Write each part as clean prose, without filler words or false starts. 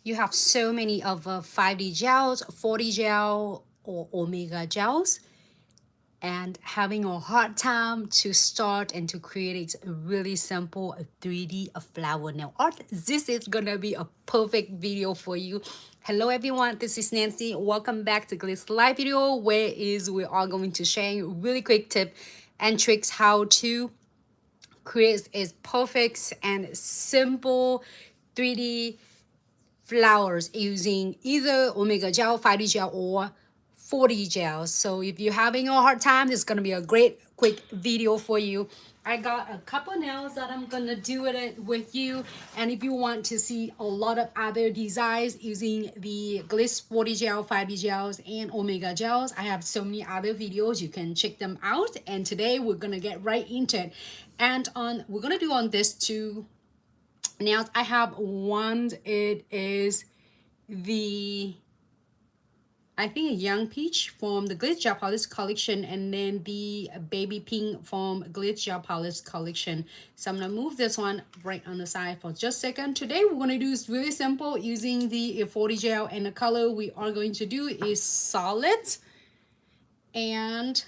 you have so many of 5D gels, 40 gel, or omega gels, and having a hard time to start and to create a really simple 3D flower nail art, this is gonna be a perfect video for you. Hello everyone, this is Nancy. Welcome back to Glitz live video, where we are going to share really quick tip and tricks how to create a perfect and simple 3D flowers using either omega gel, 5D gel, or 40 gel. So if you're having a hard time, this is gonna be a great quick video for you. I got a couple nails that I'm gonna do it with you, and if you want to see a lot of other designs using the Glitz 40 gel, 5D gels, and omega gels, I have so many other videos. You can check them out, and today we're gonna get right into it. And we're gonna do on this two nails. I have one, it is the, I think, a young peach from the Glitz Gel Polish collection, and then the baby pink from Glitz Gel Polish collection. So I'm gonna move this one right on the side for just a second. Today we're gonna do is really simple using the 40 gel, and the color we are going to do is solid. And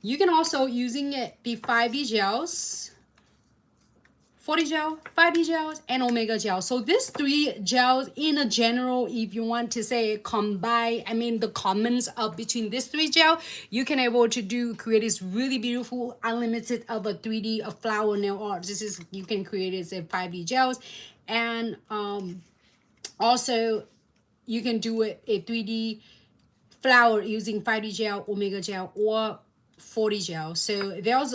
you can also using it the 5D gels, 40 gel, 5D gels, and omega gel. So these three gels in a general, if you want to say combine, I mean the comments of between these three gel, you can able to create this really beautiful unlimited of a 3D of flower nail art. This is, you can create it as 5D gels, and also you can do it a 3D flower using 5D gel, omega gel, or 40 gel. So there's,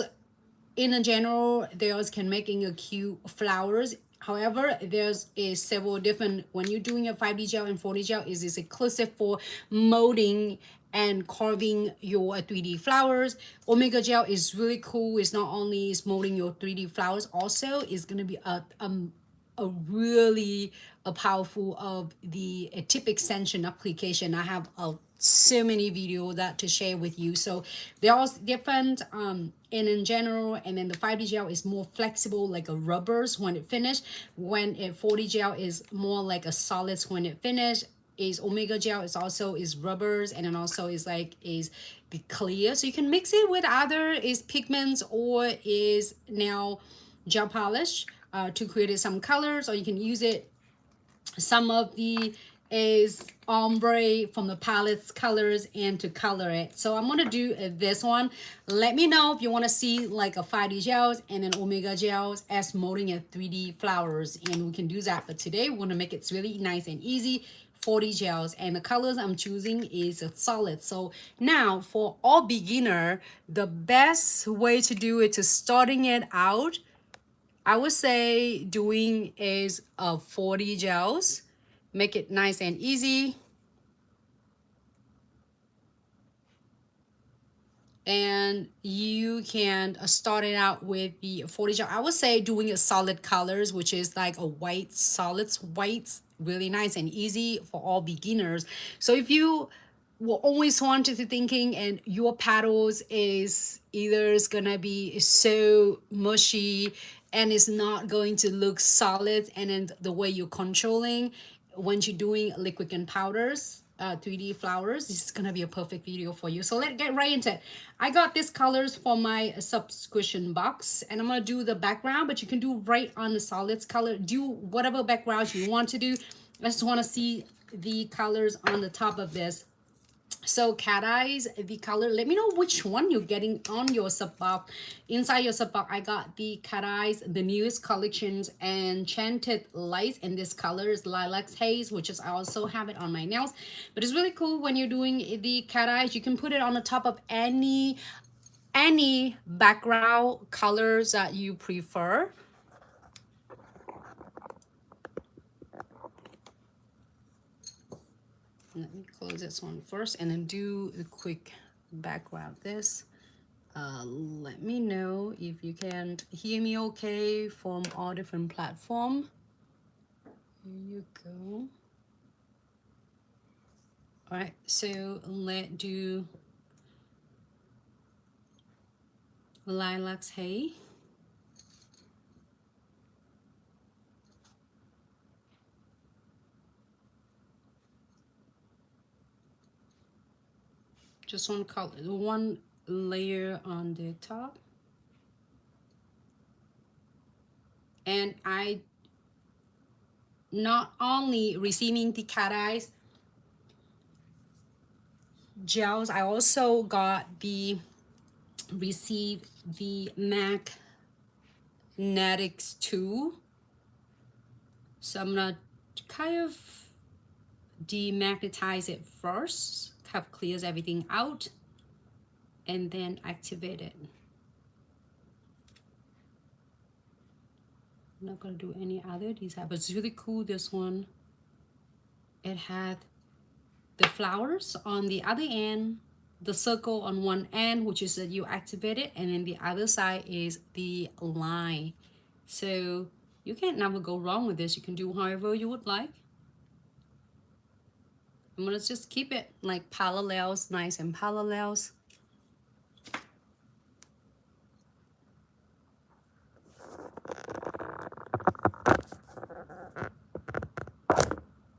in a general, there's can making a cute flowers. However, there's a several different, when you're doing a 5D gel and 40 gel, is exclusive for molding and carving your 3D flowers. Omega gel is really cool. It's not only is molding your 3D flowers, also is going to be a really a powerful of the tip extension application. I have so many videos that to share with you. So they're all different and in general, and then the 5D gel is more flexible like a rubbers when it finished, when a 40 gel is more like a solids when it finished. Is omega gel is also is rubbers, and then also is like is the clear, so you can mix it with other is pigments or is now gel polish to create some colors, or you can use it some of the is ombre from the palettes colors and to color it. So I'm gonna do this one. Let me know if you want to see like a 5D gels and then omega gels as molding a 3D flowers, and we can do that. But today we're gonna make it really nice and easy. 40 gels, and the colors I'm choosing is a solid. So now for all beginner, the best way to do it, to starting it out, I would say doing is 40 gels. Make it nice and easy. And you can start it out with the 40 gel. I would say doing a solid colors, which is like a white, solids, whites, really nice and easy for all beginners. So if you will always wanted to thinking and your petals is either is gonna be so mushy and it's not going to look solid, and then the way you're controlling when you're doing liquid and powders, 3D flowers, this is gonna be a perfect video for you. So let's get right into it. I got these colors for my subscription box, and I'm gonna do the background, but you can do right on the solids color. Do whatever background you want to do. I just want to see the colors on the top of this. So cat eyes, the color, let me know which one you're getting on your sub box. Inside your sub box, I got the cat eyes, the newest collections, enchanted lights, and this color is lilac haze, which is, I also have it on my nails. But it's really cool when you're doing the cat eyes. You can put it on the top of any background colors that you prefer. Let me close this one first and then do a quick background this. Let me know if you can hear me okay from all different platforms. Here you go. All right, so let's do lilacs hay. just one color, one layer on the top. And I not only receiving the cat eyes gels, I also got the receive the Magnetics too. So I'm gonna kind of demagnetize it first, kind of clears everything out, and then activate it. I'm not gonna do any other design, but it's really cool, this one. It had the flowers on the other end, the circle on one end, which is that you activate it, and then the other side is the line. So you can't never go wrong with this. You can do however you would like. I'm gonna just keep it like parallels, nice and parallels.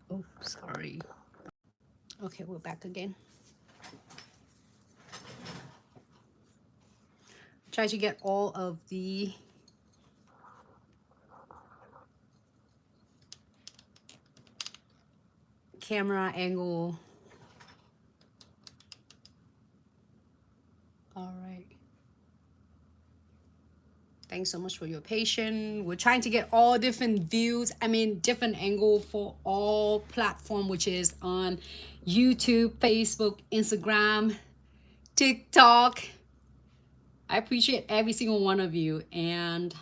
Oh, sorry. Okay, we're back again. Try to get all of the camera angle. All right. Thanks so much for your patience. We're trying to get all different views, different angle for all platform, which is on YouTube, Facebook, Instagram, TikTok. I appreciate every single one of you. And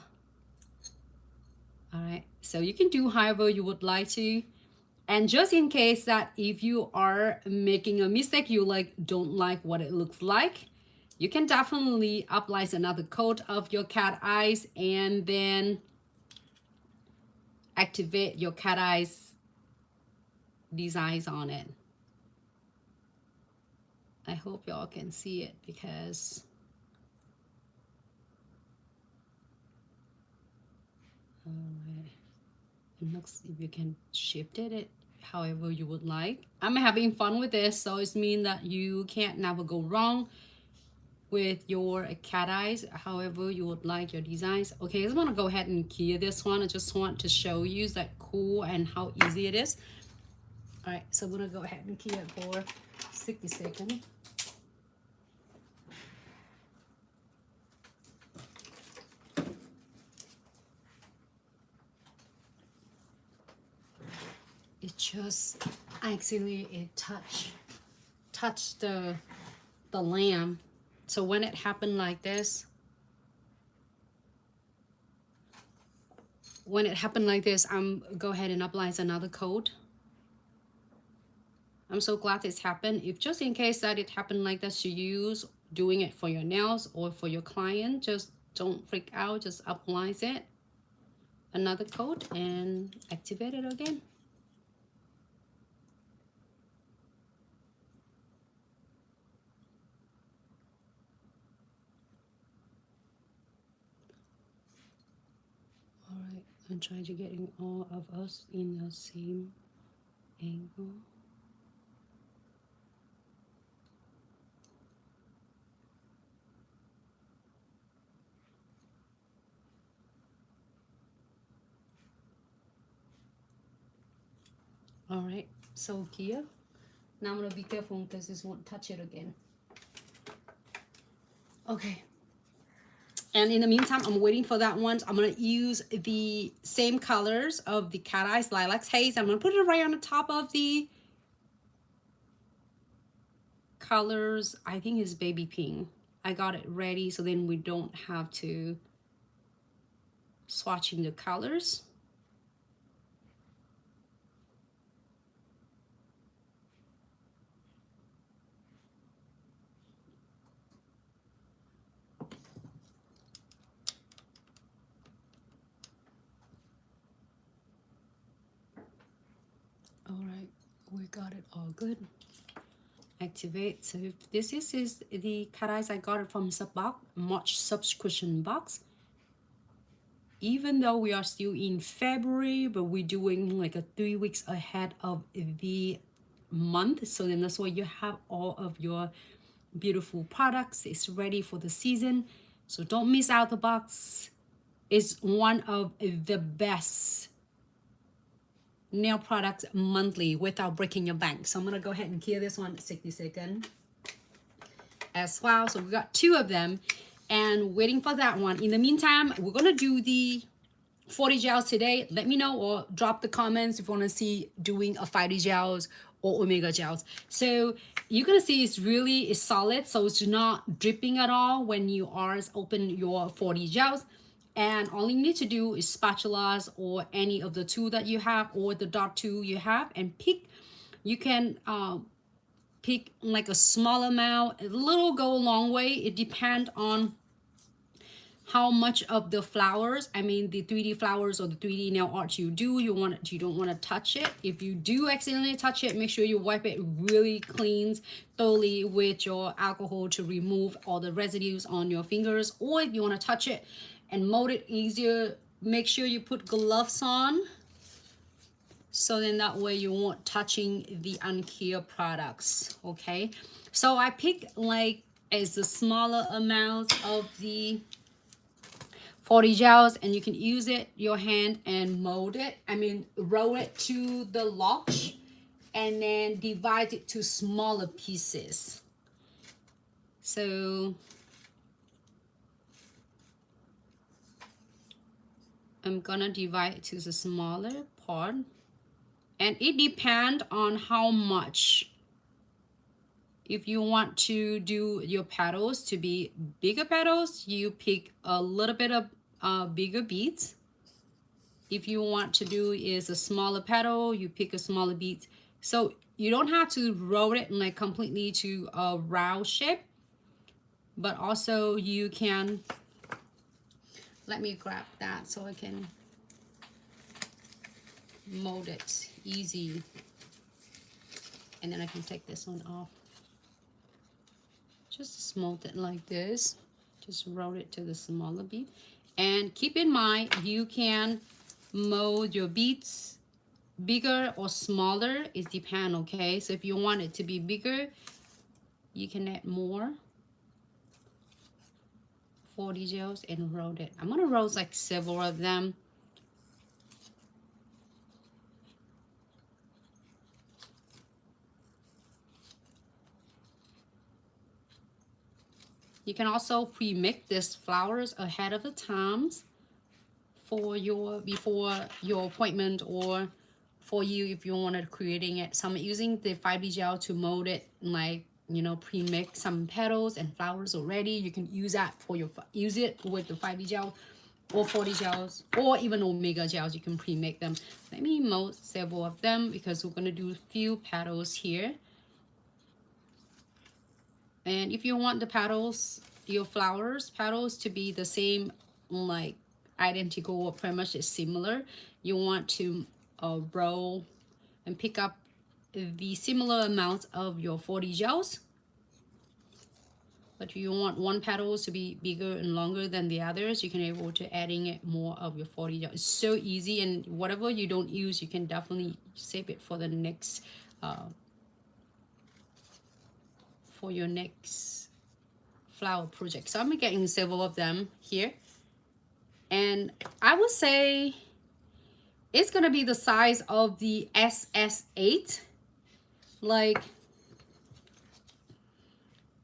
all right, so you can do however you would like to. And just in case that if you are making a mistake, you don't like what it looks like, you can definitely apply another coat of your cat eyes and then activate your cat eyes designs on it. I hope y'all can see it because it looks, if you can shift it however you would like. I'm having fun with this, so it means that you can't never go wrong with your cat eyes, however you would like your designs. Okay, I just want to go ahead and clear this one. I just want to show you that cool and how easy it is. All right, so I'm gonna go ahead and clear it for 60 seconds. It just actually touched the lamp. So when it happened like this, I'm go ahead and apply another coat. I'm so glad this happened. If just in case that it happened like this, you use doing it for your nails or for your client, just don't freak out, just apply it, another coat, and activate it again. All right, I'm trying to getting all of us in the same angle. All right, so here, now I'm gonna be careful because this won't touch it again. Okay, and in the meantime, I'm waiting for that one. I'm gonna use the same colors of the cat eyes, lilac haze. I'm gonna put it right on the top of the colors. I think it's baby pink. I got it ready so then we don't have to swatching the colors. All right, we got it all good. Activate. So this is the cat eyes. I got it from March subscription box. Even though we are still in February, but we're doing like a 3 weeks ahead of the month. So then that's why you have all of your beautiful products. It's ready for the season, so don't miss out the box. It's one of the best nail products monthly without breaking your bank. So I'm gonna go ahead and clear this one 60 seconds as well. So we got 2 of them and waiting for that one. In the meantime, we're gonna do the 40 gels today. Let me know or drop the comments if you want to see doing a 5D gels or omega gels. So you're gonna see it's solid, so it's not dripping at all when you are open your 40 gels. And all you need to do is spatulas or any of the tool that you have or the dot tool you have and pick. You can pick like a small amount. A little go a long way. It depends on how much of the flowers, I mean the 3D flowers or the 3D nail art you do. You don't want to touch it. If you do accidentally touch it, make sure you wipe it really clean thoroughly with your alcohol to remove all the residues on your fingers. Or if you want to touch it and mold it easier, make sure you put gloves on, so then that way you won't touching the unclear products. Okay, so I picked like as the smaller amount of the 40 gels, and you can use it your hand and mold it, roll it to the lodge and then divide it to smaller pieces. So I'm gonna divide it to the smaller part, and it depends on how much. If you want to do your petals to be bigger petals, you pick a little bit of bigger beads. If you want to do is a smaller petal, you pick a smaller bead. So you don't have to roll it like completely to a round shape, but also you can, let me grab that so I can mold it easy, and then I can take this one off. Just mold it like this. Just roll it to the smaller bead. And keep in mind, you can mold your beads bigger or smaller. It depends, okay? So if you want it to be bigger, you can add more 40 gels and roll it. I'm gonna roll like several of them. You can also pre-mix these flowers ahead of the times for before your appointment, or for you if you wanted creating it. So I'm using the 5D gel to mold it, like, you know, pre-mix some petals and flowers already. You can use that for use it with the 5D gel or 40 gels or even omega gels. You can pre-make them. Let me mold several of them because we're gonna do a few petals here. And if you want the petals, your flowers petals to be the same, like identical or pretty much similar, you want to roll and pick up the similar amounts of your 40 gels. But if you want one petals to be bigger and longer than the others, you can able to adding it more of your 40 gels. It's so easy, and whatever you don't use, you can definitely save it for the next for your next flower project. So I'm getting several of them here, and I would say it's gonna be the size of the SS8, like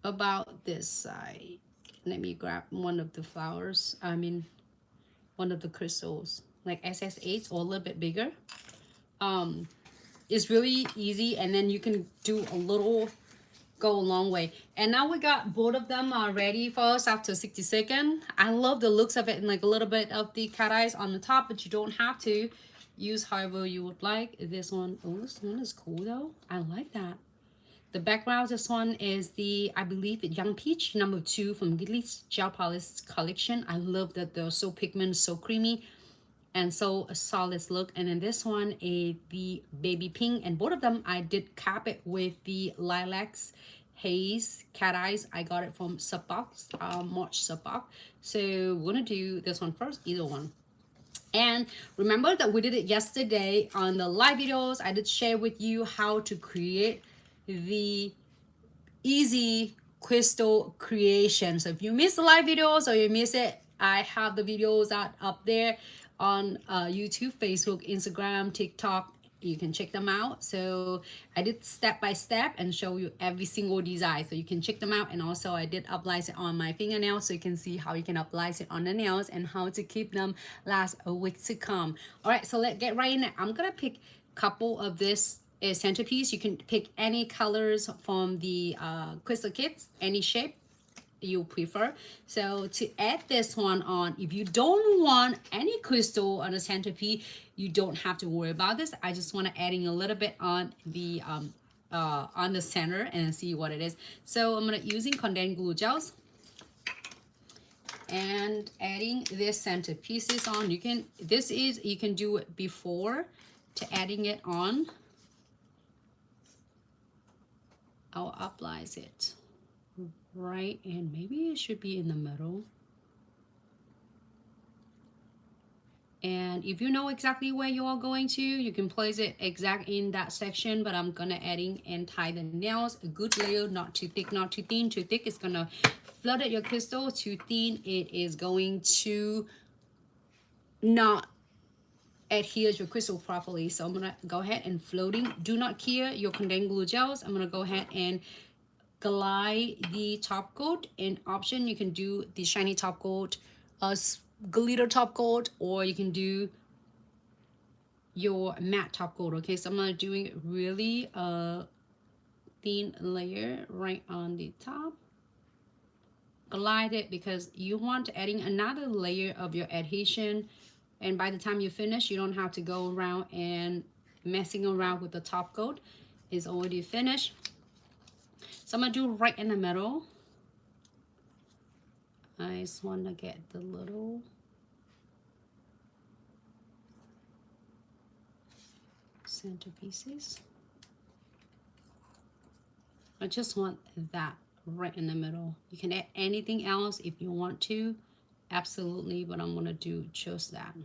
about this side. Let me grab one of the flowers, one of the crystals, like SS8 or a little bit bigger. It's really easy, and then you can do a little, go a long way. And now we got both of them ready for us after 60 seconds. I love the looks of it, and like a little bit of the cat eyes on the top, but you don't have to use however you would like. This one, oh, this one is cool though. I like that. The background, this one is the, I believe, Young Peach #2 from Glitz Gel Polish collection. I love that they're so pigment, so creamy, and so a solid look. And then this one is the baby pink, and both of them I did cap it with the lilacs haze cat eyes. I got it from Subbox, March Subbox. So we're gonna do this one first, either one. And remember that we did it yesterday on the live videos. I did share with you how to create the easy crystal creation. So if you miss the live videos or you miss it, I have the videos up there on YouTube, Facebook, Instagram, TikTok. You can check them out. So I did step by step and show you every single design, so you can check them out. And also I did apply it on my fingernails, so you can see how you can apply it on the nails and how to keep them last a week to come. All right, so let's get right in. I'm gonna pick a couple of this centerpiece. You can pick any colors from the crystal kits, any shape you prefer. So to add this one on, if you don't want any crystal on the centerpiece, you don't have to worry about this. I just want to adding a little bit on the center and see what it is. So I'm gonna using condensed glue gels and adding this centerpieces on. You can you can do it before to adding it on. I'll apply it right, and maybe it should be in the middle. And if you know exactly where you are going to, you can place it exact in that section, but I'm gonna adding and tie the nails a good layer, not too thick, not too thin. Too thick is gonna flood your crystal. Too thin, it is going to not adhere your crystal properly. So I'm gonna go ahead and floating. Do not cure your condensed glue gels. I'm gonna go ahead and glide the top coat. And option, you can do the shiny top coat, glitter top coat, or you can do your matte top coat. Okay, so I'm not doing really thin layer right on the top. Glide it because you want adding another layer of your adhesion, and by the time you finish, you don't have to go around and messing around with the top coat. It's already finished. So I'm gonna do right in the middle. I just want to get the little centerpieces. I just want that right in the middle. You can add anything else if you want to, absolutely, but I'm gonna do just that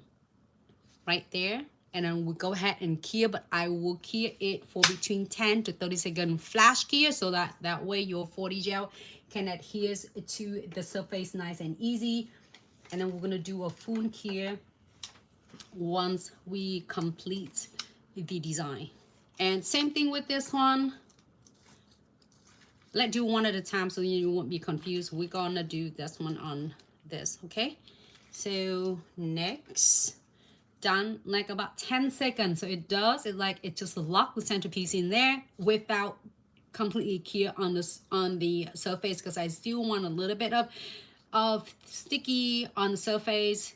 right there. And then we'll go ahead and cure, but I will cure it for between 10 to 30 second flash cure, so that way your 40 gel can adhere to the surface nice and easy. And then we're gonna do a full cure once we complete the design. And same thing with this one. Let's do one at a time so you won't be confused. We're gonna do this one on this, okay? So next, done like about 10 seconds. So it does, it just lock the centerpiece in there without completely cure on the surface, because I still want a little bit of sticky on the surface.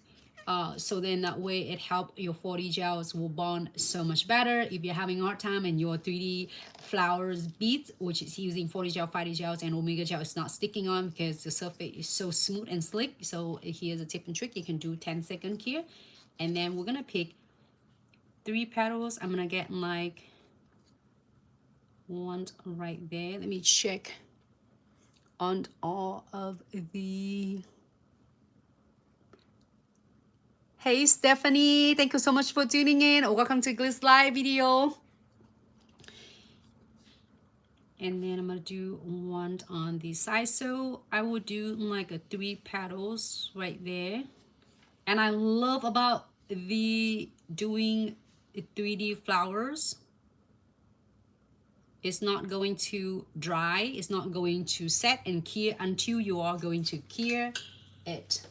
So then that way it helps your 40 gels will bond so much better. If you're having a hard time and your 3D flowers beads, which is using 40 gel, 5D gels, and Omega gel, is not sticking on because the surface is so smooth and slick. So here's a tip and trick. You can do 10-second cure. And then we're gonna pick 3 petals. I'm gonna get like one right there. Let me check on all of the... Hey Stephanie, thank you so much for tuning in. Welcome to Glitz live video. And then I'm gonna do one on the side. So I will do like a 3 petals right there. And I love about the doing 3D flowers, it's not going to dry, it's not going to set and cure until you are going to cure it.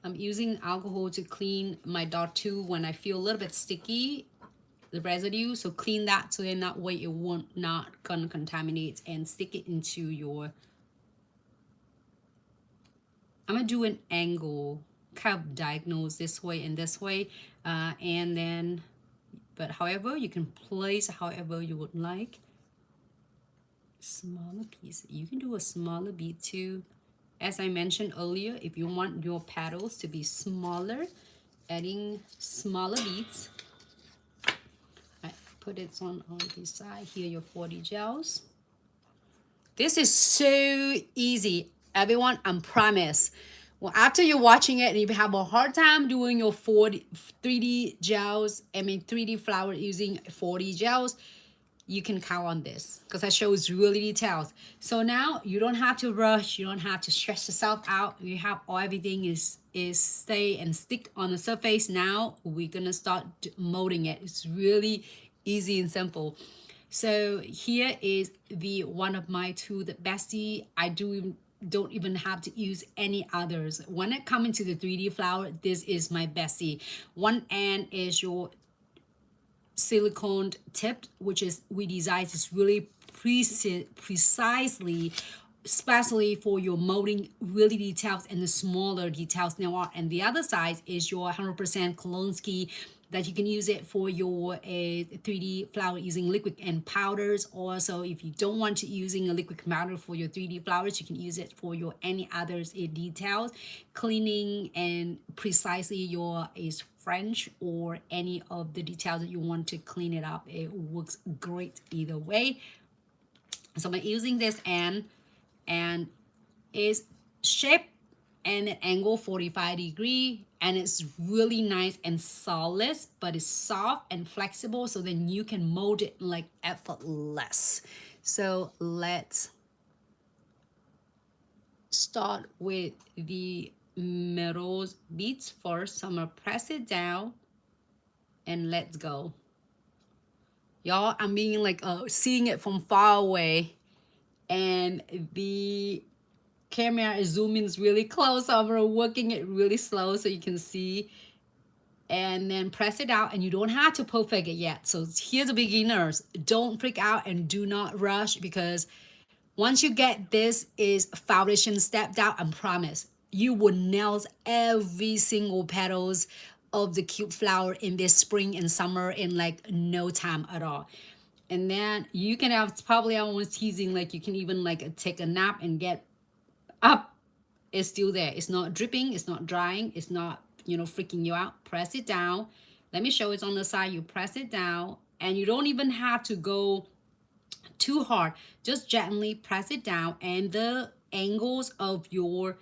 I'm using alcohol to clean my dot tool when I feel a little bit sticky, the residue. So clean that, so then that way it won't not gonna contaminate and stick it into your... I'm gonna do an angle, kind of diagnose this way and this way, and then, but however you can place however you would like. Smaller piece, you can do a smaller bead too. As I mentioned earlier, if you want your petals to be smaller, adding smaller beads. I put it on the side here, your 40 gels. This is so easy, everyone. I promise. Well, after you're watching it and if you have a hard time doing your 3D gels, 3D flower using 4D gels, you can count on this because that shows really details. So now you don't have to rush, you don't have to stress yourself out. You have everything is stay and stick on the surface. Now we're gonna start molding it. It's really easy and simple. So here is the one of my two, the bestie. Don't even have to use any others. When it comes into the 3D flower, this is my bestie. One end is your silicone tip, which is we designed is really precisely, especially for your molding really details and the smaller details now. And the other side is your 100% Kolonsky that you can use it for your 3D flower using liquid and powders. Also, if you don't want to using a liquid powder for your 3D flowers, you can use it for your any others details, cleaning and precisely your is French or any of the details that you want to clean it up. It works great either way. So I'm using this and is shaped and an angle 45-degree, and it's really nice and solid, but it's soft and flexible, so then you can mold it like effortless. So let's start with the middle beads first. So I'm gonna press it down and let's go. Y'all, I'm being like seeing it from far away, and the camera is zooming really close, so I'm working it really slow so you can see. And then press it out, and you don't have to perfect it yet. So here's the beginners. Don't freak out and do not rush, because once you get this is foundation stepped out, I promise you will nail every single petals of the cute flower in this spring and summer in like no time at all. And then you can have, probably I was teasing, like you can even like take a nap and get up. It's still there. It's not dripping, it's not drying, it's not, you know, freaking you out. Press it down. Let me show it on the side. You press it down, and you don't even have to go too hard. Just gently press it down, and the angles of your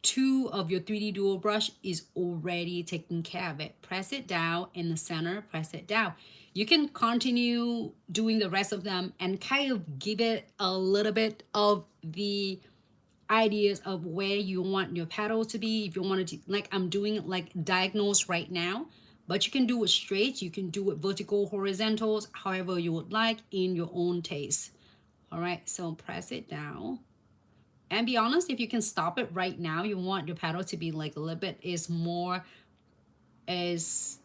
3D dual brush is already taking care of it. Press it down in the center, press it down. You can continue doing the rest of them and kind of give it a little bit of the ideas of where you want your petal to be. If you wanted to, like I'm doing it like diagonals right now, but you can do it straight, you can do it vertical, horizontals, however you would like in your own taste. All right, so press it down. And be honest, if you can stop it right now, you want your petal to be like a little bit is more is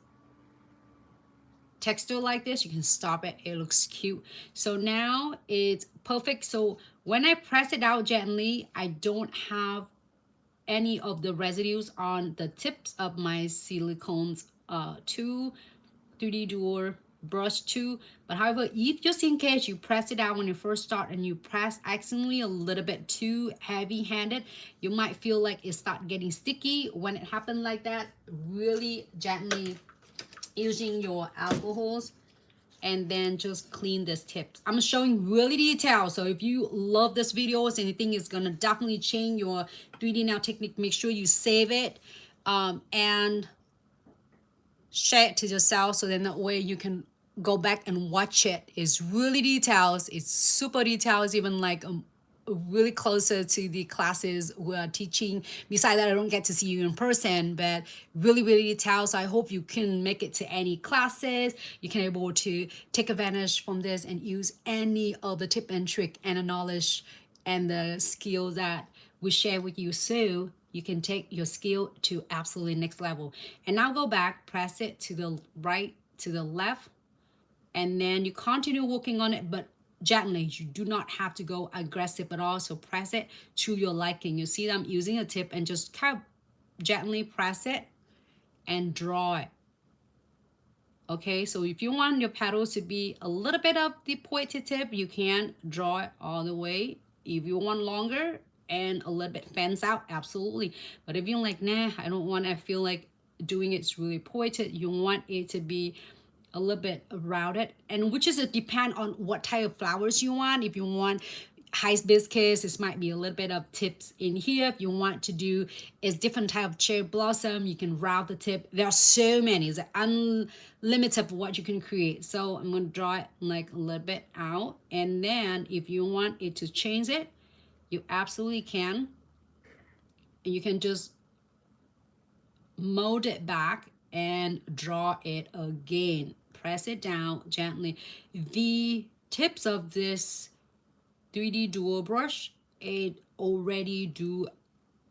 texture like this, you can stop it. It looks cute. So now it's perfect. So when I press it out gently, I don't have any of the residues on the tips of my silicones 3D dual brush 2. But however, if just in case you press it out when you first start and you press accidentally a little bit too heavy handed, you might feel like it start getting sticky. When it happened like that, really gently using your alcohols and then just clean this tip. I'm showing really detailed, so if you love this video and you think it's gonna definitely change your 3D nail technique, make sure you save it and share it to yourself, so then that way you can go back and watch it. It's really details, it's super details, even like really closer to the classes we are teaching. Besides that, I don't get to see you in person, but really detailed. So I hope you can make it to any classes. You can able to take advantage from this and use any of the tip and trick and the knowledge and the skill that we share with you, so you can take your skill to absolutely next level. And now go back, press it to the right, to the left, and then you continue working on it, but gently. You do not have to go aggressive at all. So press it to your liking. You see that I'm using a tip and just kind of gently press it and draw it. Okay, so if you want your petals to be a little bit of the pointed tip, you can draw it all the way. If you want longer and a little bit fans out, absolutely. But if you're like, nah, I don't want, I feel like doing it's really pointed, you want it to be a little bit rounded, and which is a depend on what type of flowers you want. If you want hibiscus. This might be a little bit of tips in here. If you want to do is different type of cherry blossom, you can route the tip. There are so many. It's unlimited of what you can create. So I'm going to draw it like a little bit out. And then if you want it to change it, you absolutely can. And you can just mold it back and draw it again. Press it down gently. The tips of this 3D dual brush, it already do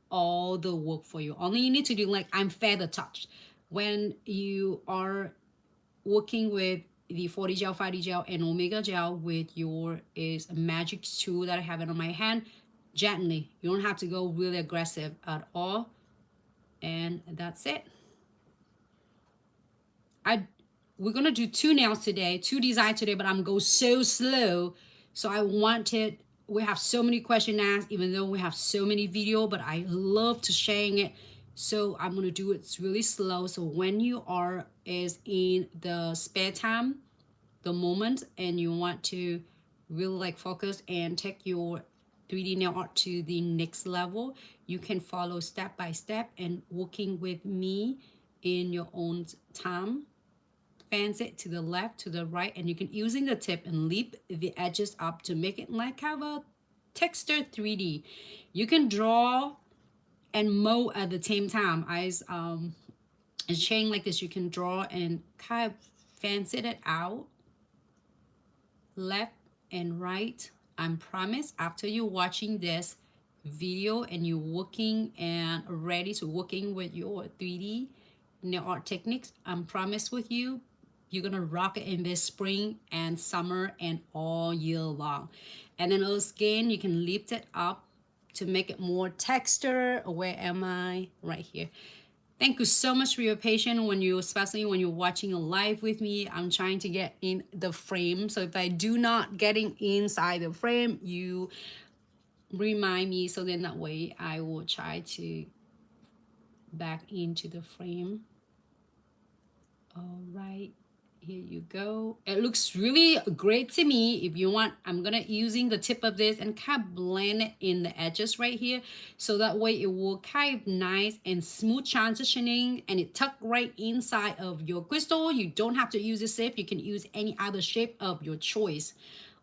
all the work for you. Only you need to do, like, I'm feather touch. When you are working with the 40 gel, 5D gel, and Omega gel with your is a magic tool that I have it on my hand, gently. You don't have to go really aggressive at all. And that's it. We're gonna do 2 nails today, 2 designs today, but I'm going so slow. So I wanted, we have so many questions asked, even though we have so many video, but I love to sharing it. So I'm gonna do it really slow. So when you are is in the spare time, the moment, and you want to really like focus and take your 3D nail art to the next level, you can follow step by step and working with me in your own time. Fans it to the left, to the right, and you can using the tip and leap the edges up to make it like have a texture 3D. You can draw and mold at the same time. As and shading like this, you can draw and kind of fancy it out left and right. I promise after you're watching this video and you're working and ready to working with your 3D nail art techniques, I promise with you, you're gonna rock it in this spring and summer and all year long. And then again, you can lift it up to make it more texture. Where am I? Right here. Thank you so much for your patience when you, especially when you're watching a live with me. I'm trying to get in the frame. So if I do not getting inside the frame, you remind me, so then that way I will try to back into the frame. All right, here you go. It looks really great to me. If you want, I'm gonna using the tip of this and kind of blend it in the edges right here, so that way it will kind of nice and smooth transitioning, and it tuck right inside of your crystal. You don't have to use this shape. You can use any other shape of your choice.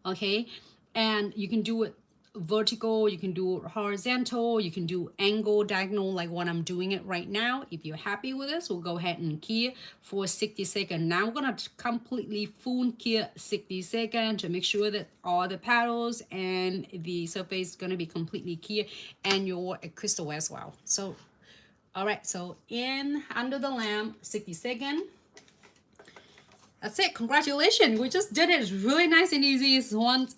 Okay, and you can do it vertical, you can do horizontal, you can do angle, diagonal, like what I'm doing it right now. If you're happy with this, we'll go ahead and key for 60 seconds. Now we're gonna completely full key 60 seconds to make sure that all the petals and the surface is gonna be completely key, and your crystal as well. So all right, so in under the lamp, 60 seconds. That's it. Congratulations, we just did it. It's really nice and easy. It's one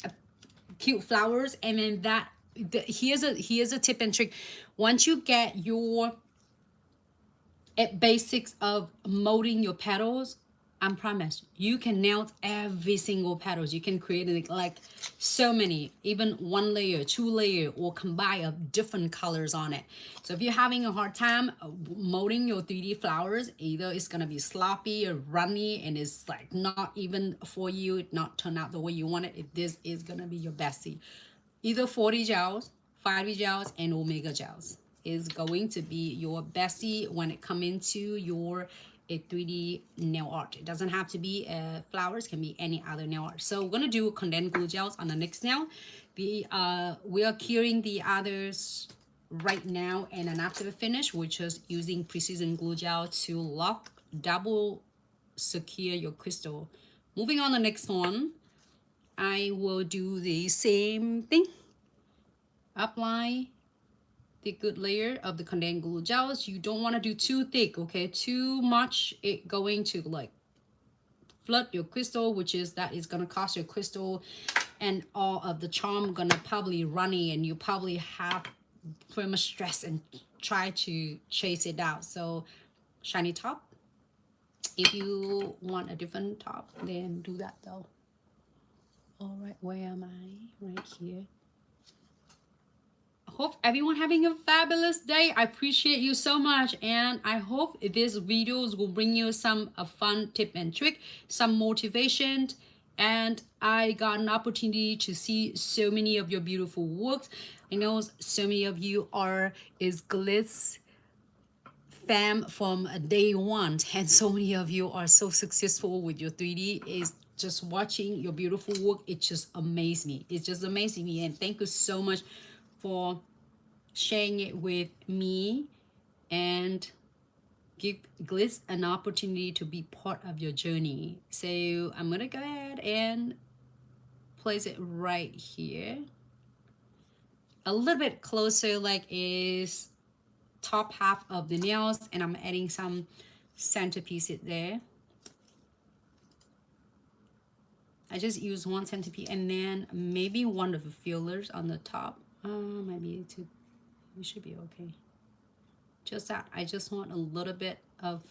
cute flowers, and then that here's a tip and trick. Once you get your basics of molding your petals, I promise you can nail every single petals. You can create like so many, even 1 layer, 2 layer, or combine of different colors on it. So if you're having a hard time molding your 3D flowers, either it's gonna be sloppy or runny and it's like not even for you, it not turn out the way you want it, this is gonna be your bestie. Either 40 gels, 5D gels, and Omega gels is going to be your bestie when it comes into your a 3D nail art. It doesn't have to be flowers, can be any other nail art. So we're gonna do condensed glue gels on the next nail. We are curing the others right now, and then after the finish, we're just using precision glue gel to lock, double secure your crystal. Moving on the next one, I will do the same thing. Apply the good layer of the condensed glue gels. You don't want to do too thick, okay? Too much, it going to like flood your crystal, which is that is gonna cost your crystal and all of the charm gonna probably runny, and you probably have pretty much stress and try to chase it out. So shiny top. If you want a different top, then do that though. All right, where am I? Right here. Hope everyone having a fabulous day. I appreciate you so much, and I hope these videos will bring you some fun tip and trick, some motivation, And I got an opportunity to see so many of your beautiful works. I know so many of you is Glitz fam from day one, and so many of you are so successful with your 3D. Is just watching your beautiful work, it just amazed me. It's just amazing me, and thank you so much for sharing it with me and give Glitz an opportunity to be part of your journey. So I'm gonna go ahead and place it right here, a little bit closer, like is top half of the nails, and I'm adding some centerpiece there. I just use one centerpiece and then maybe one of the fillers on the top. Maybe two. It should be okay. Just that. I just want a little bit of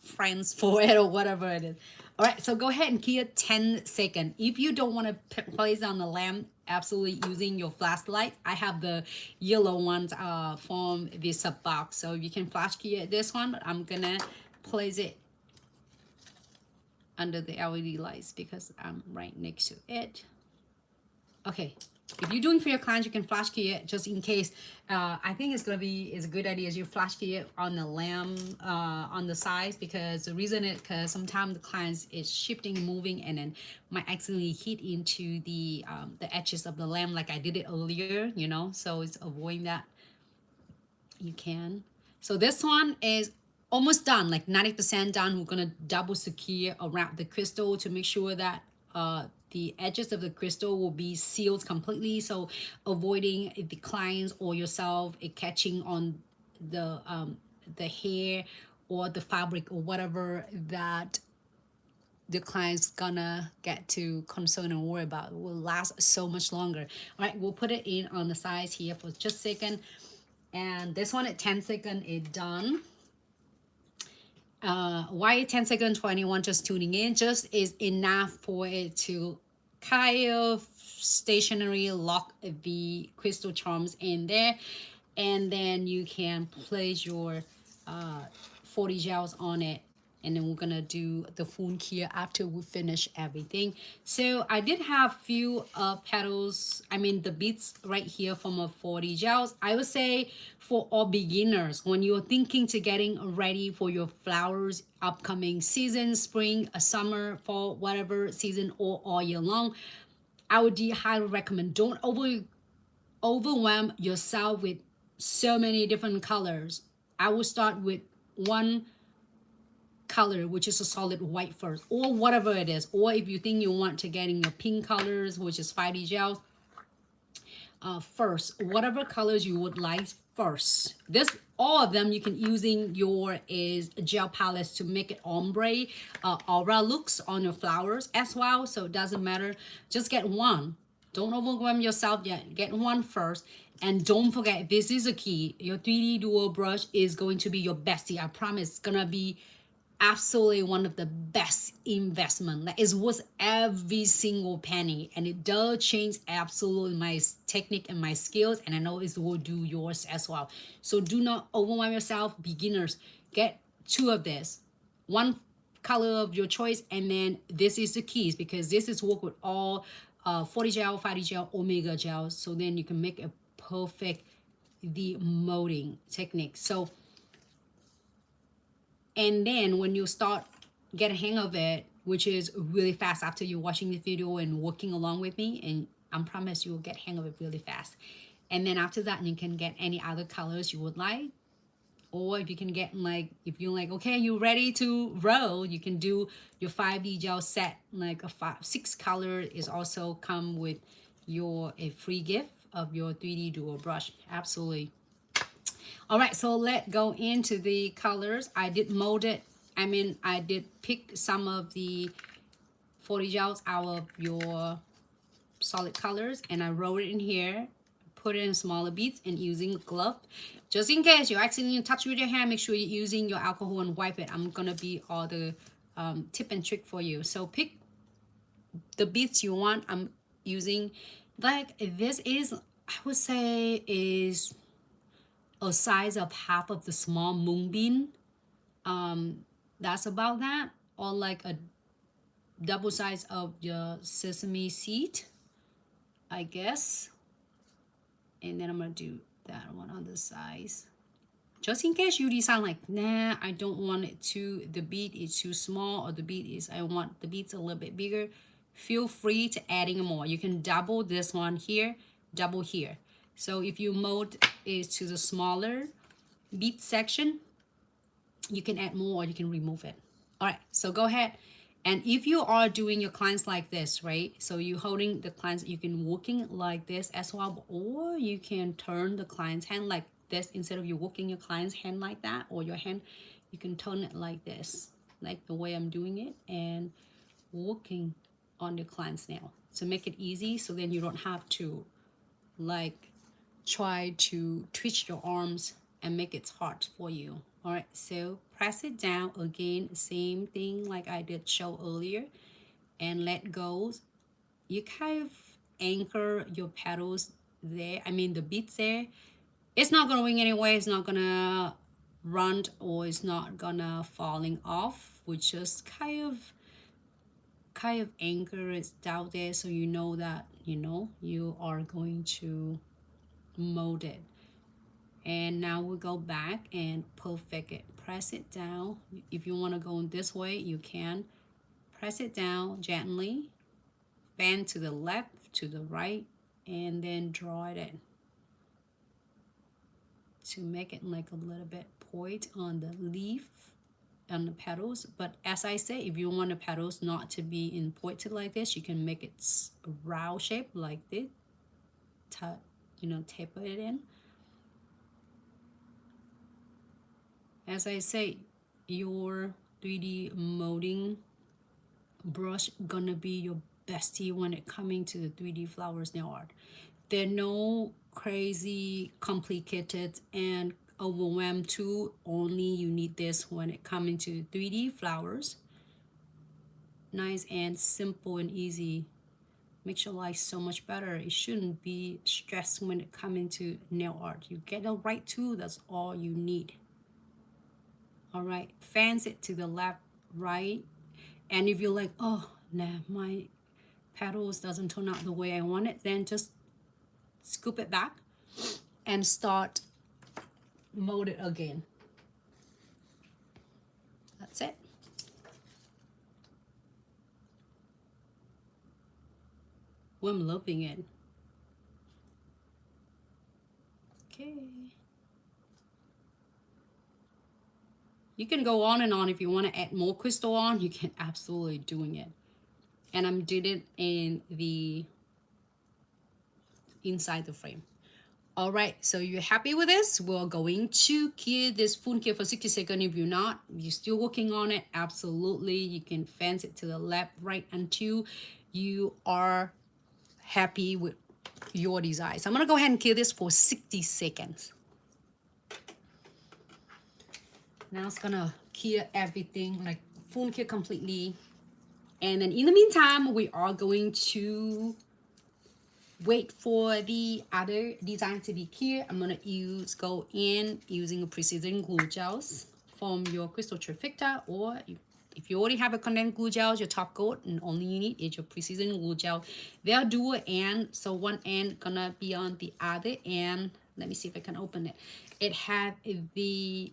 friends for it or whatever it is. All right, so go ahead and keep it 10 seconds. If you don't want to place on the lamp, absolutely using your flashlight. I have the yellow ones from this box, so you can flash key this one, but I'm gonna place it under the LED lights because I'm right next to it. Okay, if you're doing for your clients, you can flash key it just in case. I think it's a good idea as you flash key it on the lamp on the sides, because the reason is because sometimes the clients is shifting and moving and then might accidentally hit into the edges of the lamp like I did it earlier, you know, so it's avoiding that. You can. So this one is almost done, like 90% done. We're gonna double secure around the crystal to make sure that the edges of the crystal will be sealed completely, so avoiding the clients or yourself catching on the hair or the fabric or whatever that the client's gonna get to concern and worry about. It will last so much longer. All right, we'll put it in on the sides here for just a second. And this one at 10 seconds is done. Why 10 seconds for anyone just tuning in? Just is enough for it to kind of stationary lock the crystal charms in there, and then you can place your 40 gels on it, and then we're gonna do the full cure after we finish everything. So I did have few petals, I mean the beads right here from a 40 gels. I would say for all beginners, when you're thinking to getting ready for your flowers upcoming season, spring, summer, fall, whatever season, or all year long, I would highly recommend, don't overwhelm yourself with so many different colors. I will start with one color, which is a solid white first, or whatever it is. Or if you think you want to get in your pink colors, which is 5D gels, first, whatever colors you would like first. This, all of them you can using your is gel palettes to make it ombre aura looks on your flowers as well, so it doesn't matter. Just get one. Don't overwhelm yourself yet. Get one first. And don't forget, this is a key. Your 3D dual brush is going to be your bestie. I promise it's gonna be absolutely one of the best investment. That is worth every single penny, and it does change absolutely my technique and my skills, and I know it will do yours as well. So do not overwhelm yourself. Beginners, get two of this, one color of your choice, and then this is the keys, because this is work with all 40 gel, 5D gel, omega gels, so then you can make a perfect the molding technique. So and then when you start get a hang of it, which is really fast after you're watching the video and working along with me, and I promise you will get hang of it really fast. And then after that, you can get any other colors you would like. Or if you can get like, if you're like, okay, you're ready to roll, you can do your 5D gel set, like a 6 color is also come with a free gift of your 3D dual brush. Absolutely. All right, so let's go into the colors. I did mold it. I mean, I did pick some of the 40 gels out of your solid colors, and I wrote it in here, put it in smaller beads, and using a glove. Just in case you accidentally touch with your hand, make sure you're using your alcohol and wipe it. I'm gonna be all the tip and trick for you. So pick the beads you want. I'm using, like, this is, I would say, is a size of half of the small moonbeam. That's about that, or like a double size of your sesame seed, I guess. And then I'm gonna do that one on the size. Just in case you decide like, nah, I don't want it to, the bead is too small, or the bead is, I want the beads a little bit bigger, feel free to adding more. You can double this one here, double here. So if your mold is to the smaller bead section, you can add more or you can remove it. All right, so go ahead. And if you are doing your clients like this, right? So you holding the clients, you can working like this as well, or you can turn the client's hand like this. Instead of you working your client's hand like that, or your hand, you can turn it like this, like the way I'm doing it, and working on the client's nail to make it easy. So then you don't have to like try to twitch your arms and make it hard for you. All right, so press it down again, same thing like I did show earlier, and let go. You kind of anchor your petals there, I mean the beads there. It's not gonna wing anyway, it's not gonna run, or it's not gonna falling off. We just kind of anchor it down there, so you know that you are going to mold it. And now we'll go back and perfect it. Press it down. If you want to go this way, you can. Press it down gently. Bend to the left, to the right, and then draw it in to make it like a little bit point on the leaf and the petals. But as I say, if you want the petals not to be in pointed like this, you can make it a round shape like this. Taper it in. As I say, your 3D molding brush gonna be your bestie when it coming to the 3D flowers nail art. They're no crazy complicated and overwhelmed tool. Only you need this when it coming to 3D flowers. Nice and simple and easy. Makes your life so much better. It shouldn't be stressed when it coming to nail art. You get the right tool, that's all you need. All right, fans it to the left, right. And if you're like, oh, nah, my petals doesn't turn out the way I want it, then just scoop it back and start mold it again. That's it. Well, I'm loving it. Okay. You can go on and on. If you want to add more crystal on, you can absolutely doing it. And I'm doing it in the inside the frame. All right, so you're happy with this? We're going to cure this phone cure for 60 seconds. If you're not, you're still working on it, absolutely. You can fence it to the left, right, until you are happy with your design. So I'm gonna go ahead and cure this for 60 seconds. Now it's gonna cure everything, like phone cure completely. And then in the meantime, we are going to wait for the other design to be cured. I'm gonna go in using a precision glue gels from your crystal trifecta, or if you already have a condensed glue gel, your top coat, and only you need is your precision glue gel. They're dual end, so one end gonna be on the other end. Let me see if I can open it. It had the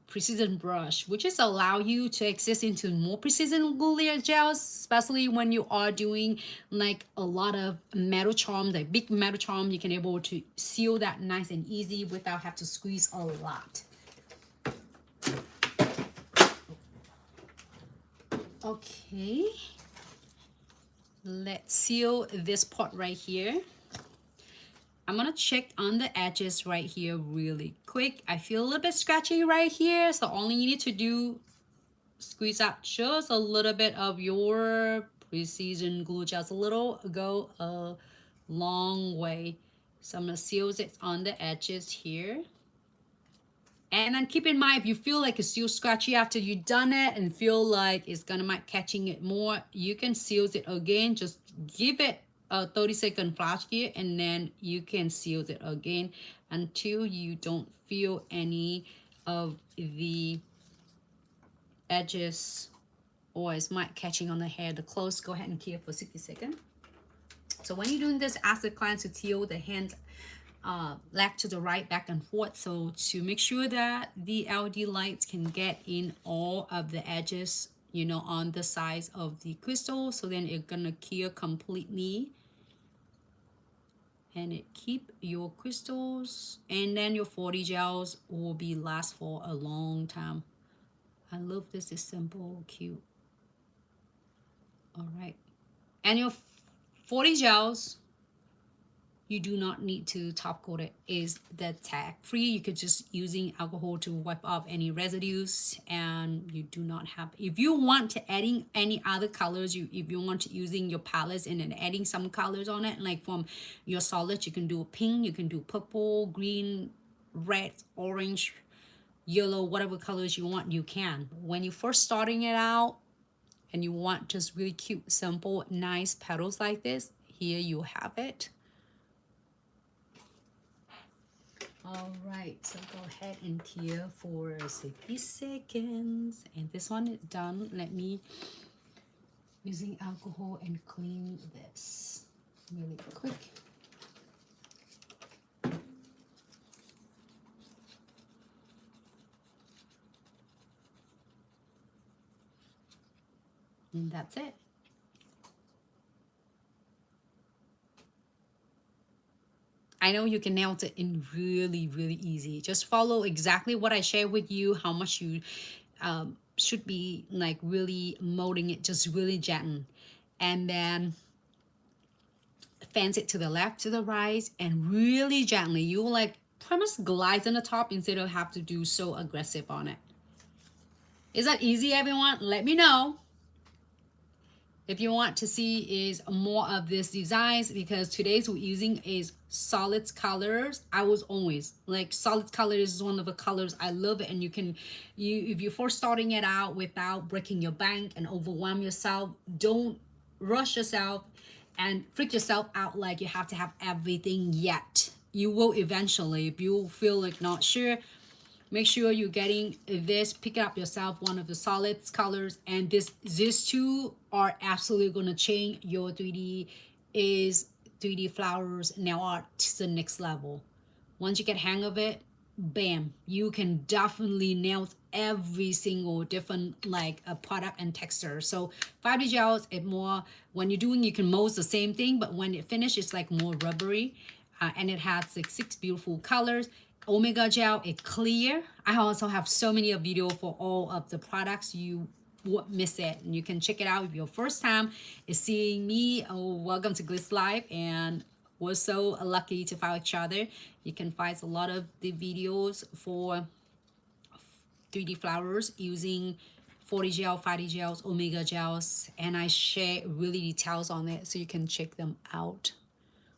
precision brush, which is allow you to access into more precision glue layer gels, especially when you are doing like a lot of metal charm, like big metal charm. You can able to seal that nice and easy without have to squeeze a lot. Okay, let's seal this part right here. I'm gonna check on the edges right here really quick. I feel a little bit scratchy right here, so all you need to do, squeeze out just a little bit of your precision glue gel. Just a little, go a long way. So I'm gonna seal it on the edges here. And then keep in mind, if you feel like it's still scratchy after you've done it and feel like it's gonna might catching it more, you can seal it again. Just give it a 30-second flash here, and then you can seal it again until you don't feel any of the edges or it's might catching on the hair, the clothes. Go ahead and clear for 60 seconds. So when you're doing this, ask the client to tilt the hand left to the right, back and forth. So to make sure that the LED lights can get in all of the edges, you know, on the sides of the crystal. So then it's gonna clear completely. And it keep your crystals, and then your 40 gels will be last for a long time. I love this. It's simple, cute. All right. And your 40 gels, you do not need to top coat it. Is the tag free. You could just using alcohol to wipe off any residues, and you do not have, if you want to adding any other colors, if you want to using your palettes and then adding some colors on it, like from your solids, you can do pink, you can do purple, green, red, orange, yellow, whatever colors you want, you can. When you first starting it out and you want just really cute, simple, nice petals like this, here you have it. All right, so go ahead and clear for 60 seconds. And this one is done. Let me, using alcohol, and clean this really quick. And that's it. I know you can nail it in really, really easy. Just follow exactly what I share with you, how much you should be like really molding it, just really gentle. And then fans it to the left, to the right, and really gently. You will like pretty much glide on the top instead of have to do so aggressive on it. Is that easy, everyone? Let me know. If you want to see is more of this designs, because today's we're using is solids colors. I was always like solid colors is one of the colors I love it. And you can, if you're first starting it out without breaking your bank and overwhelm yourself, don't rush yourself and freak yourself out like you have to have everything yet. You will eventually, if you feel like not sure, make sure you're getting this, pick it up yourself, one of the solids colors, and these two are absolutely going to change your 3D flowers nail art to the next level. Once you get hang of it, bam, you can definitely nail every single different like a product and texture. So 5D gels, it more, when you're doing, you can mold the same thing, but when it finishes, it's like more rubbery. And it has like 6 beautiful colors. Omega gel, it clear. I also have so many video for all of the products. You won't miss it, and you can check it out if your first time is seeing me. Oh, welcome to Glitz Live, and we're so lucky to find each other. You can find a lot of the videos for 3D flowers using 40 gel, 5D gels, Omega gels, and I share really details on it so you can check them out.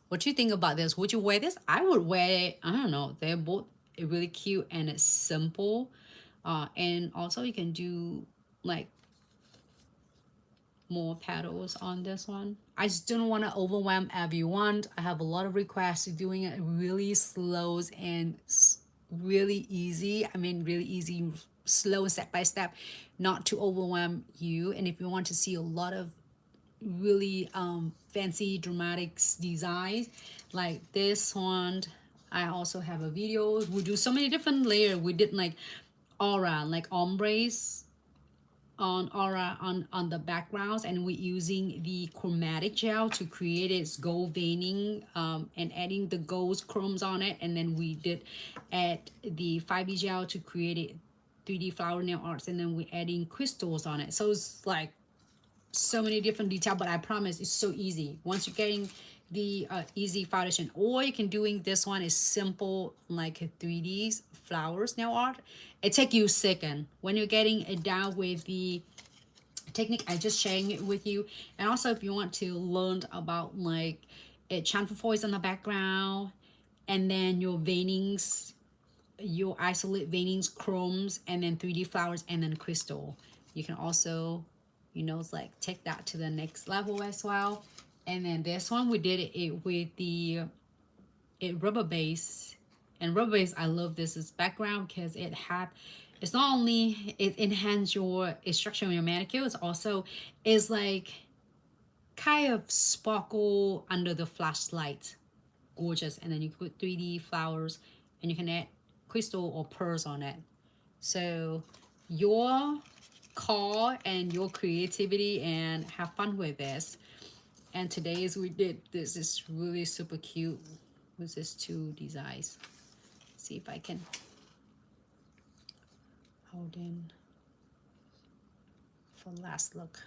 What do you think about this? Would you wear this? I would wear it. I don't know. They're both really cute and it's simple. And also you can do like more petals on this one. I just don't want to overwhelm everyone. I have a lot of requests doing it really slow and really easy. I mean, really easy, slow, step by step, not to overwhelm you. And if you want to see a lot of really fancy dramatic designs like this one, I also have a video. We do so many different layers. We did like aura, like ombres on aura on the backgrounds, and we're using the chromatic gel to create its gold veining and adding the gold chromes on it. And then we did add the 5D gel to create it 3D flower nail arts, and then we're adding crystals on it. So it's like so many different details, but I promise it's so easy once you're getting the easy foundation. Or you can doing this one is simple like 3D flowers nail art. It take you a second when you're getting it down with the technique. I just sharing it with you. And also if you want to learn about like a chamfer foils in the background, and then your veinings, your isolate veinings, chromes, and then 3D flowers, and then crystal, you can also, you know, it's like take that to the next level as well. And then this one we did it with the rubber base. And rubber base, I love this as background because it had It's not only it enhance your structure on your manicure, it's also is like kind of sparkle under the flashlight. Gorgeous. And then you put 3D flowers and you can add crystal or pearls on it. So your call and your creativity and have fun with this. And today is we did this is really super cute with these two designs. See if I can hold in for last look.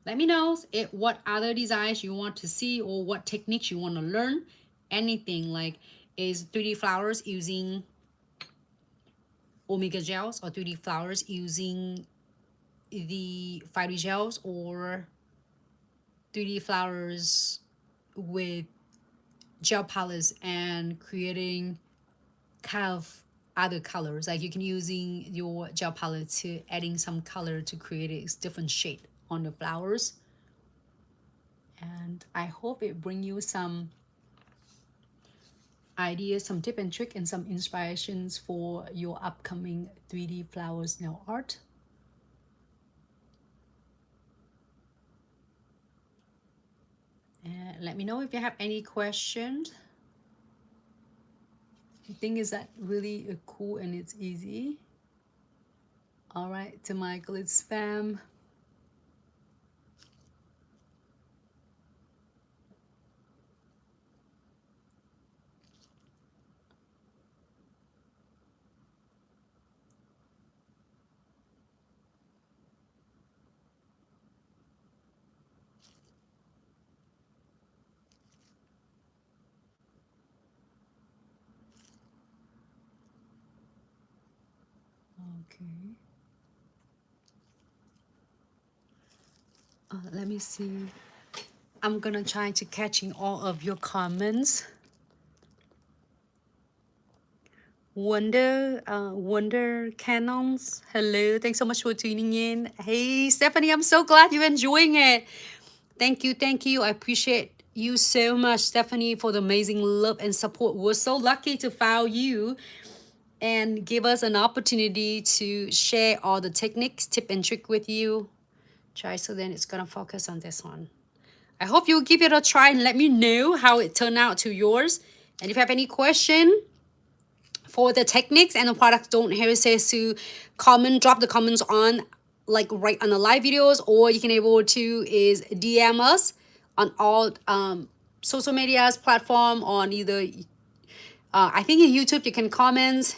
Let me know what other designs you want to see or what techniques you want to learn. Anything like is 3D flowers using Omega gels or 3D flowers using the 5D gels or 3D flowers with gel palettes and creating kind of other colors. Like you can using your gel palette to adding some color to create a different shade on the flowers. And I hope it bring you some ideas, some tip and trick, and some inspirations for your upcoming 3D flowers nail art. And let me know if you have any questions. The thing is that really cool and it's easy. All right, to my Glitz fam. Okay. Let me see. I'm gonna try to catching all of your comments. Wonder Canons. Hello, thanks so much for tuning in. Hey, Stephanie, I'm so glad you're enjoying it. Thank you. I appreciate you so much, Stephanie, for the amazing love and support. We're so lucky to find you and give us an opportunity to share all the techniques, tip and trick with you. Try so then it's gonna focus on this one. I hope you'll give it a try and let me know how it turned out to yours. And if you have any question for the techniques and the products, don't hesitate to drop the comments on like right on the live videos, or you can able to is DM us on all social medias platform on either I think in YouTube you can comment.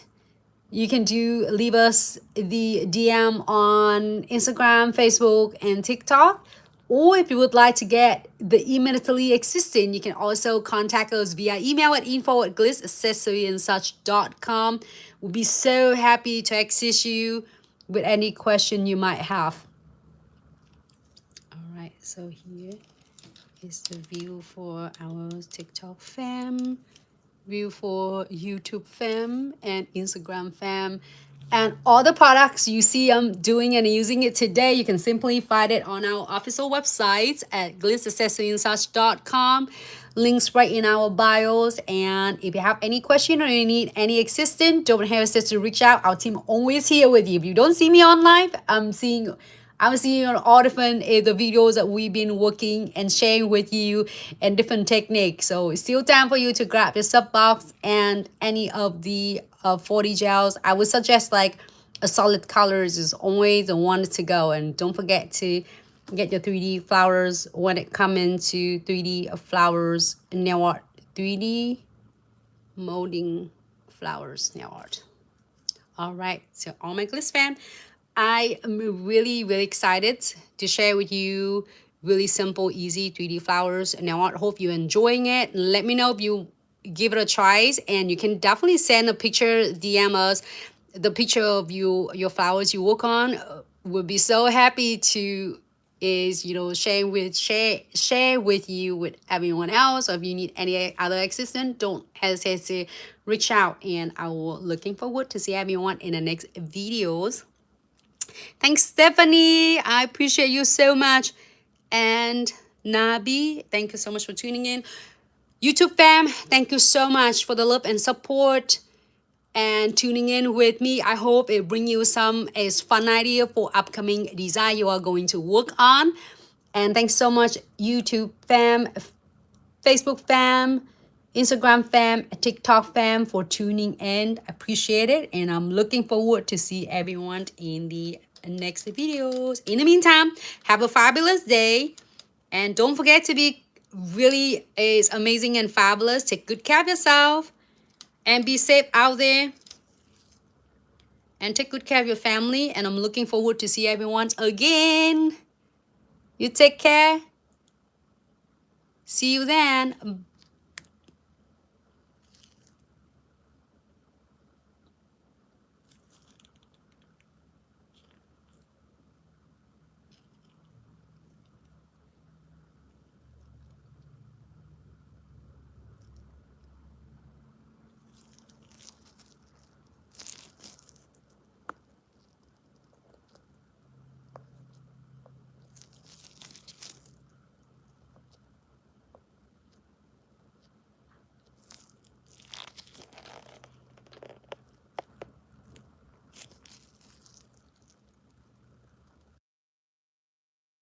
You can leave us the DM on Instagram, Facebook, and TikTok. Or if you would like to get the immediately existing, you can also contact us via email at info@glitzaccessoryandsuch.com. We'll be so happy to assist you with any question you might have. All right, so here is the view for our TikTok fam, view for YouTube fam, and Instagram fam. And all the products you see I'm doing and using it today, you can simply find it on our official website at glitzaccessoryandsuch.com. Links right in our bios. And if you have any question or you need any assistance, don't hesitate to reach out. Our team always here with you. If you don't see me on live, I'm seeing on all different the videos that we've been working and sharing with you and different techniques. So it's still time for you to grab your sub box and any of the 40 gels. I would suggest like a solid colors is always the one to go. And don't forget to get your 3D flowers when it comes into 3D flowers nail art. 3D molding flowers nail art. All right, so all my Glitz fam, I am really excited to share with you really simple, easy 3D flowers. And I hope you're enjoying it. Let me know if you give it a try. And you can definitely send a picture, DM us, the picture of your flowers you work on. We'll be so happy to share with you with everyone else. Or if you need any other assistance, don't hesitate to reach out. And I will looking forward to see everyone in the next videos. Thanks, Stephanie. I appreciate you so much. And Nabi, thank you so much for tuning in. YouTube fam, thank you so much for the love and support. and tuning in with me. I hope it bring you some as fun idea for upcoming design you are going to work on. And thanks so much, YouTube fam, Facebook fam, Instagram fam, TikTok fam, for tuning in. Appreciate it, and I'm looking forward to see everyone in the next videos. In the meantime, have a fabulous day, and don't forget to be really is amazing and fabulous. Take good care of yourself and be safe out there, and take good care of your family. And I'm looking forward to see everyone again. You take care. See you then.